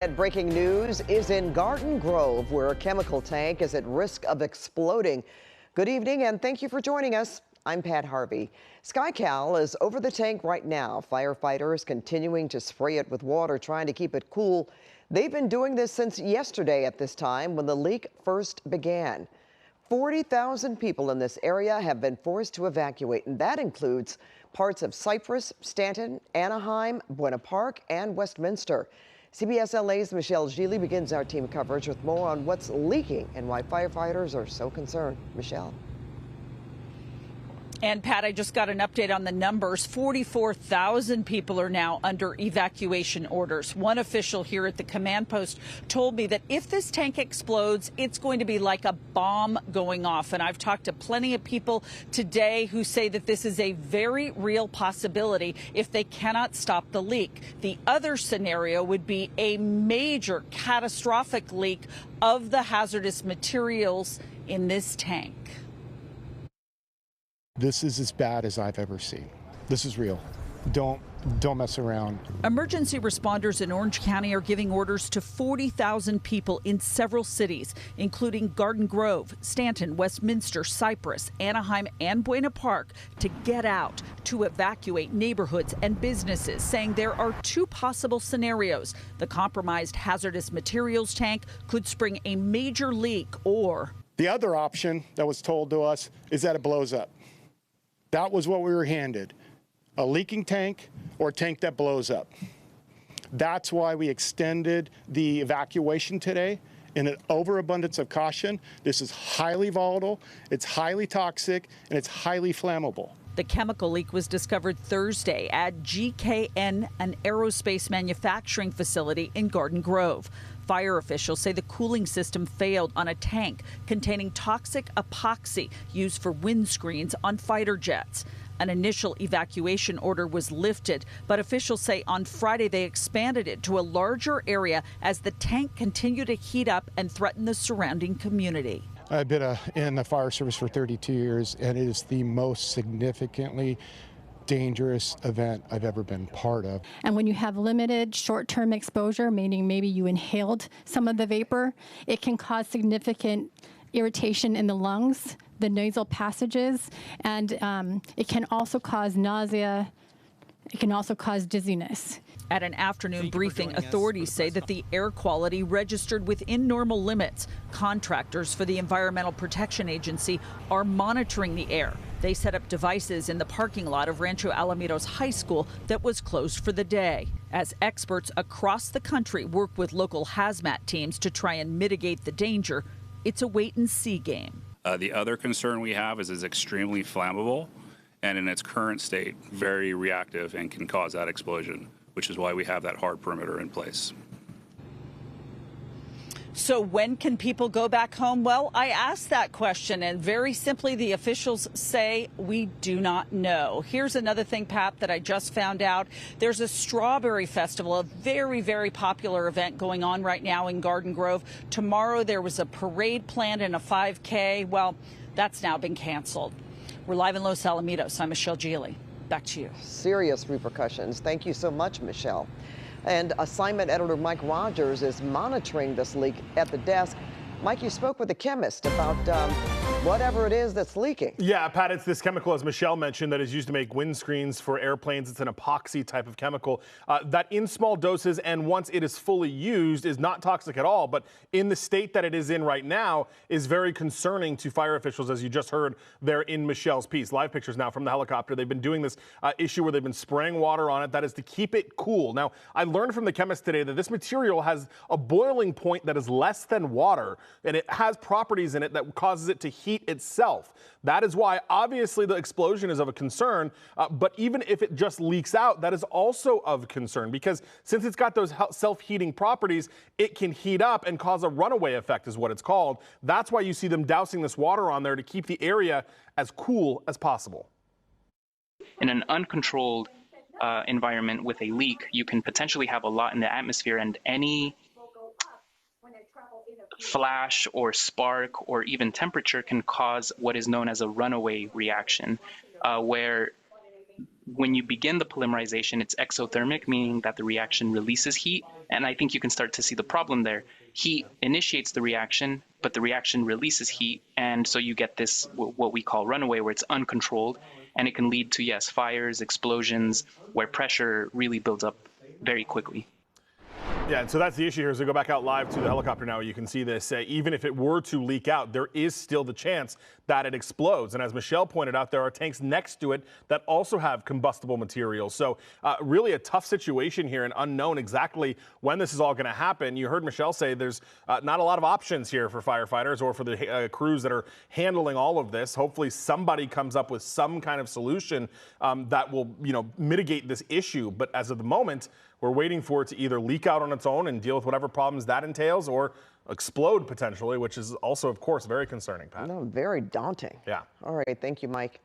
And breaking news is in Garden Grove, where a chemical tank is at risk of exploding. Good evening, and thank you for joining us. I'm Pat Harvey. SkyCal is over the tank right now. Firefighters continuing to spray it with water, trying to keep it cool. They've been doing this since yesterday at this time when the leak first began. 40,000 people in this area have been forced to evacuate, and that includes parts of Cypress, Stanton, Anaheim, Buena Park, and Westminster. CBS LA's Michele Gile begins our team coverage with more on what's leaking and why firefighters are so concerned. Michele. And Pat, I just got an update on the numbers. 44,000 people are now under evacuation orders. One official here at the command post told me that if this tank explodes, it's going to be like a bomb going off. And I've talked to plenty of people today who say that this is a very real possibility if they cannot stop the leak. The other scenario would be a major catastrophic leak of the hazardous materials in this tank. This is as bad as I've ever seen. This is real. Don't mess around. Emergency responders in Orange County are giving orders to 40,000 people in several cities, including Garden Grove, Stanton, Westminster, Cypress, Anaheim, and Buena Park, to get out, to evacuate neighborhoods and businesses, saying there are two possible scenarios. The compromised hazardous materials tank could spring a major leak, or the other option that was told to us is that it blows up. That was what we were handed, a leaking tank or a tank that blows up. That's why we extended the evacuation today in an overabundance of caution. This is highly volatile, it's highly toxic, and it's highly flammable. The chemical leak was discovered Thursday at GKN, an aerospace manufacturing facility in Garden Grove. Fire officials say the cooling system failed on a tank containing toxic epoxy used for windscreens on fighter jets. An initial evacuation order was lifted, but officials say on Friday they expanded it to a larger area as the tank continued to heat up and threaten the surrounding community. I've been in the fire service for 32 years, and it is the most significantly dangerous event I've ever been part of. And when you have limited short-term exposure, meaning maybe you inhaled some of the vapor, it can cause significant irritation in the lungs, the nasal passages, and it can also cause nausea. It can also cause dizziness. At an afternoon briefing, authorities say that the air quality registered within normal limits. Contractors for the Environmental Protection Agency are monitoring the air. They set up devices in the parking lot of Rancho Alamitos High School that was closed for the day. As experts across the country work with local hazmat teams to try and mitigate the danger, it's a wait-and-see game. The other concern we have is it's extremely flammable, and in its current state, very reactive and can cause that explosion, which is why we have that hard perimeter in place. So when can people go back home? Well, I asked that question, and very simply, the officials say we do not know. Here's another thing, Pat, that I just found out. There's a strawberry festival, a very, very popular event going on right now in Garden Grove. Tomorrow there was a parade planned and a 5K. Well, that's now been canceled. We're live in Los Alamitos. I'm Michele Gile. Back to you. Serious repercussions. Thank you so much, Michele. And assignment editor Mike Rogers is monitoring this leak at the desk. Mike, you spoke with a chemist about whatever it is that's leaking. Yeah, Pat, it's this chemical, as Michele mentioned, that is used to make windscreens for airplanes. It's an epoxy type of chemical that in small doses and once it is fully used is not toxic at all. But in the state that it is in right now is very concerning to fire officials, as you just heard there in Michele's piece. Live pictures now from the helicopter. They've been doing this issue where they've been spraying water on it. That is to keep it cool. Now, I learned from the chemist today that this material has a boiling point that is less than water, and it has properties in it that causes it to heat itself. That is why, obviously, the explosion is of a concern, but even if it just leaks out, that is also of concern, because since it's got those self-heating properties, it can heat up and cause a runaway effect is what it's called. That's why you see them dousing this water on there to keep the area as cool as possible. In an uncontrolled environment with a leak, you can potentially have a lot in the atmosphere, and any flash or spark or even temperature can cause what is known as a runaway reaction, where when you begin the polymerization, it's exothermic, meaning that the reaction releases heat. And I think you can start to see the problem there. Heat initiates the reaction, but the reaction releases heat. And so you get this, what we call runaway, where it's uncontrolled. And it can lead to, yes, fires, explosions, where pressure really builds up very quickly. Yeah, and so that's the issue here. As we go back out live to the helicopter now, you can see this. Even if it were to leak out, there is still the chance that it explodes. And as Michele pointed out, there are tanks next to it that also have combustible materials. So really a tough situation here and unknown exactly when this is all going to happen. You heard Michele say there's not a lot of options here for firefighters or for the crews that are handling all of this. Hopefully somebody comes up with some kind of solution that will, mitigate this issue. But as of the moment, we're waiting for it to either leak out on its own and deal with whatever problems that entails or explode potentially, which is also, of course, very concerning, Pat. No, very daunting. Yeah. All right. Thank you, Mike.